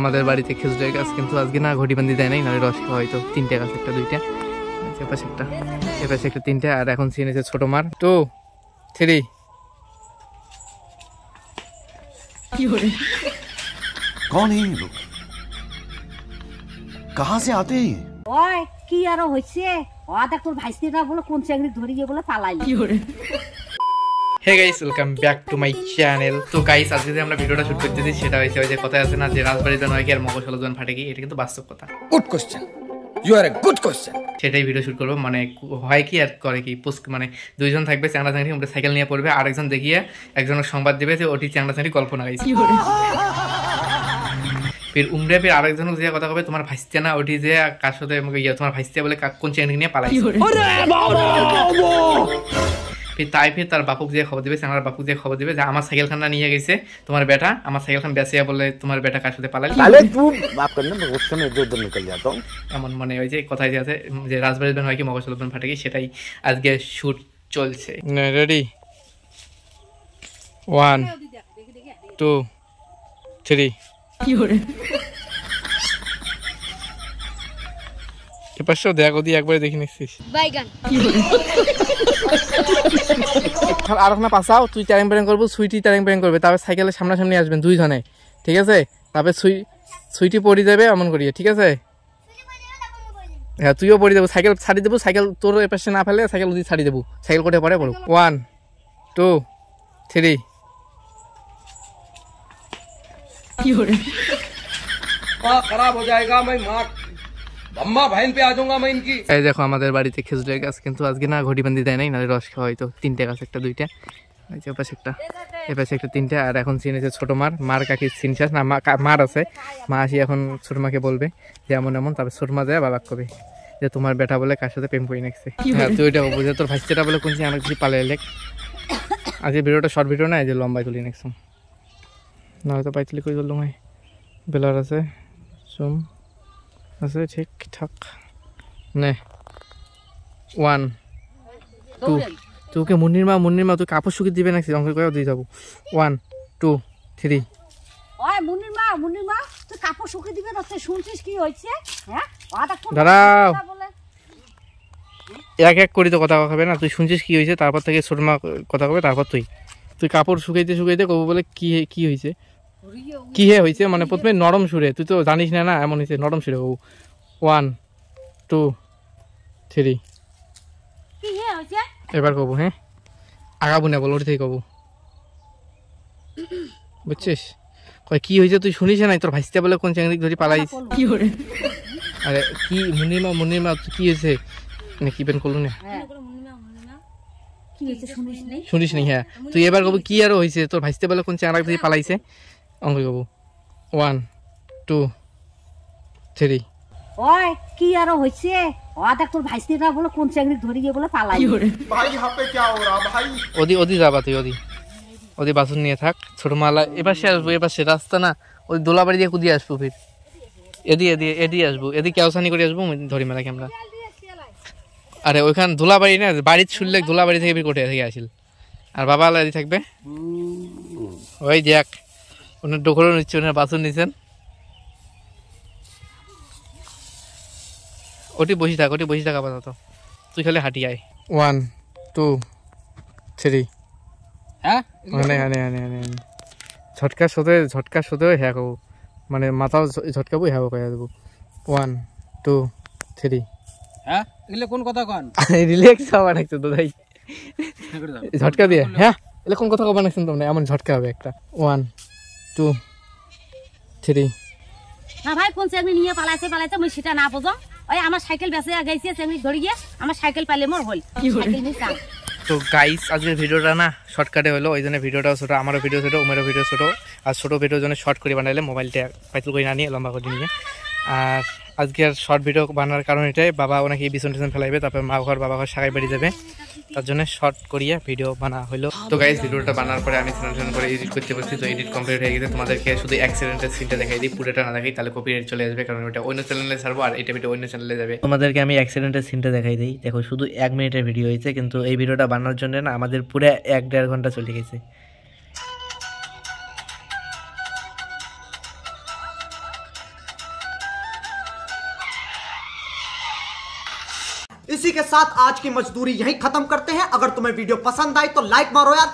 আমাদের বাড়িতে খেজুরের গাছ, কিন্তু আজকে না ঘটিবান্দি দেয় নাই, নাহলে রস খাওয়া হয়তো। 3টে গাছ, একটা 2টা, এপাশে একটা, এপাশে একটা, 3টে। আর এখন চিনেছে ছোট মার 2 3। कौन है ये लोग? कहां से आते हैं? ওই কি আর হইছে? ও দেখ তোর ভাইস্তিটা বলে কোন চাকরি ধরে গিয়ে বলে পালাই। Hey guys, welcome back to my channel. তো গাইস, আজকে যে আমরা ভিডিওটা শুট করতেছি সেটা হয়েছে ওই যে কথা আছে না যে রাজবাড়ির জন হয় কি আর মগজল জন ফাটে কি, এটা কিন্তু বাস্তব কথা। Good question, you are a good question. সেটাই ভিডিও শুট করবো, মানে হয় কি আর করে কি, মানে 2জন থাকবে চ্যাংড়া চ্যাংড়ি, আমরা সাইকেল নিয়ে পড়বে, আর একজন দেখিয়ে একজনের সংবাদ দিবে যে ওটি চ্যাংড়া চ্যাংড়ি গল্প না গাইছে। ফির উমরে ফির আরেকজন যে কথা কবে তোমার ভাইস্তে না ওটি যে কার সাথে তোমার ভাইস্তে বলে কোন চ্যাংড়ি নিয়ে পালাই। ফির তাই ফির তার বাপুক যে খবর দিবে, চ্যাংড়ার বাপুক যে খবর দিবে যে আমার সাইকেল খানটা নিয়ে গেছে তোমার বেটা, আমার সাইকেল খান বেঁচিয়া বলে তোমার বেটা কার সাথে পালাই। এমন মানে ওই যে কথাই যে আছে যে রাজবাড়ির বেন হয় কি মগজল বেন ফাটে কি, সেটাই আজকে শুট চলছে। রেডি 1 2 3। দেখ ওদি একবারে দেখে নিচ্ছিস আর না পাশাও, তুই ট্যারিং প্যারিং করবো, সুইটি ট্যারিং প্যারিং করবে, তারপর সাইকেলের সামনাসামনি আসবেন 2 জনে, ঠিক আছে? তারপরে সুইটি পড়ে যাবে এমন করিয়ে, ঠিক আছে? হ্যাঁ তুইও পড়ে দেবো, সাইকেল ছাড়ি দেবো, সাইকেল তোর এপাশে না ফেলে সাইকেল ওদি ছাড়ি দেবো, সাইকেল কোটে পরে পড়ো। 1 2 3। खराब हो जाएगा, मैं मार अम्मा बहन पे आ जाऊंगा मैं इनकी। এই দেখো আমাদের বাড়িতে খেজুরের গাছ, কিন্তু আজকে না ঘটিবান্দি দেয় নাই, নাহলে রস খাওয়া হয়তো। 3টে গাছ, একটা 2টা, এপাশে একটা, এপাশে একটা, 3টে। আর এখন চিনেছে ছোট মার কাকি চিনছাস না, মার আছে, মা আসি এখন ছোট মাকে বলবে যে এমন এমন, তারপর ছোট মা যায় বাবাক কবে যে তোমার বেটা বলে কার সাথে প্রেম করে নাকছে। হ্যাঁ তুই ওইটা বুঝে তোর ভাইস্তেটা বলে কোন অনেক কিছু পালে এলে। আজকে ভিডিওটা শর্ট ভিডিও না, এই যে লম্বাই তুলি নাকছুম, না হয়তো পাইতলি কই করলুম। বেলার আছে, জুম আছে, ঠিকঠাক নে। 1 2। তোকে মুন্নির মা তুই কাপড় শুকিয়ে দিবে নাকি, অঙ্ক করে দিয়ে যাবো। 1 2 3। ওই মুন্নির মা তুই কাপড় শুকিয়ে দিবে না, তুই শুনছিস কি হইছে? হ্যাঁ দাঁড়াও, এক এক করি তো কথা হবে না, তুই শুনছিস কি হয়েছে, তারপর থেকে ছোট মা কথা কবে, তারপর তুই কাপড় শুকাইতে কবো বলে কি হয়েছে, কি হয়েছে, মানে প্রথমে নরম সুরে, তুই তো জানিস না এমন হয়েছে, নরম সুরে কবু। 1 2 3। এবার কবু, হ্যাঁ আগাবো না বল, ওটি থেকে কবু, বুঝছিস? কি হয়েছে তুই শুনিস না, তোর ভাইস্তে বলে কোন চ্যাংড়ি ধরি পালাইস। আরে কি মুন্নির মা কি হয়েছে নাকি বেন করলু না, শুনিস নি? হ্যাঁ তুই এবার কবু কি আরো হয়েছে, তোর ভাইস্তে বলে কোন চ্যাংড়া ধরি পালাইছে, অঙ্ক কবু। 1 2 3। ওই কি আর হইছে? ও দেখ তোর ভাইস্তিটা বলে কোন চাকরি ধরে গিয়ে বলে পালাই। भाई यहाँ पे क्या हो रहा भाई? ওদি যাবা তুই, ওদি বাসন নিয়ে থাক। ছোট মালা এপাশে আসবো, এপাশে রাস্তা না, ওই দোলাবাড়ি দিয়ে কুদিয়ে আসবো, ফির এদি আসবো, এদি কেওসানি করে আসবো ধরি মেলাকে আমরা। আরে ওইখান দোলাবাড়ি না, বাড়ির শুনলে দোলাবাড়ি থেকে ফির কোটে থেকে আসিল, আর বাবা আলাদি থাকবে। ওই দেখ ওনার ডোকরও নিচ্ছে, ওনার বাসন নিচ্ছেন, ওটি বসে থাক আপাতত, তুই খালি হাঁটি আয়। 1 2 3। হ্যাঁ ঝটকার সাথে হ্যাঁ কবু, মানে মাথাও ঝটকাবো, হ্যাঁ কয়া দেবো। 1 2 3। হ্যাঁ এগুলো কোন কথা কন? রিল্যাক্স হওয়া নাকছে তো ভাই, ঝটকা দিয়ে। হ্যাঁ এগুলো কোন কথা কবা নাকছেন তোমরা, এমন ঝটকা হবে একটা। 1 2 3। না ভাই কোন চাকরি নিয়ে পালাইছে আমি সেটা না বুঝো। ওই আমার সাইকেল বেঁচে গেছে, চাকরি ধরে গিয়ে আমার সাইকেল পাইলে মোর হল। তো গাইস আজকের ভিডিওটা না শর্টকাটে হলো, ওই জন্য ভিডিওটাও ছোটো, আমারও ভিডিও ছোটো, উমেরও ভিডিও ছোটো, আর ছোটো ভিডিওর জন্য শর্ট করে বানাইলে মোবাইলটা পাইতুল করে না নিয়ে লম্বা করে নিয়ে। আর আজকের শর্ট ভিডিও বানানোর কারণ এটাই, বাবা ওনাকে বিছন টিছন ফেলাইবে, তারপর মা ঘর বাবা ঘর সাগাই বেরিয়ে যাবে, তার জন্য শর্ট করিয়ে ভিডিও বানা হলো। তো গাইস ভিডিওটা বানার পরে আমি টেনশন করে এডিট করতে বসছি, তো এডিট কমপ্লিট হয়ে গেছে। তোমাদেরকে শুধু অ্যাক্সিডেন্টের সিনটা দেখাই দিই, পুরোটা না দেখাই তাহলে কপিরাইট চলে আসবে, কারণ ওটা অন্য চ্যানেলে ছাড়বো আর এটা ভিডিও অন্য চ্যানেলে যাবে। তোমাদেরকে আমি অ্যাক্সিডেন্টের সিনটা দেখাই দিই, দেখো শুধু 1 মিনিটের ভিডিও হয়েছে, কিন্তু এই ভিডিওটা বানানোর জন্য না আমাদের পুরো 1-1.5 ঘন্টা চলে গেছে। इसी के साथ आज की मजदूरी यहीं खत्म करते हैं। अगर तुम्हें वीडियो पसंद आई तो लाइक मारो यार।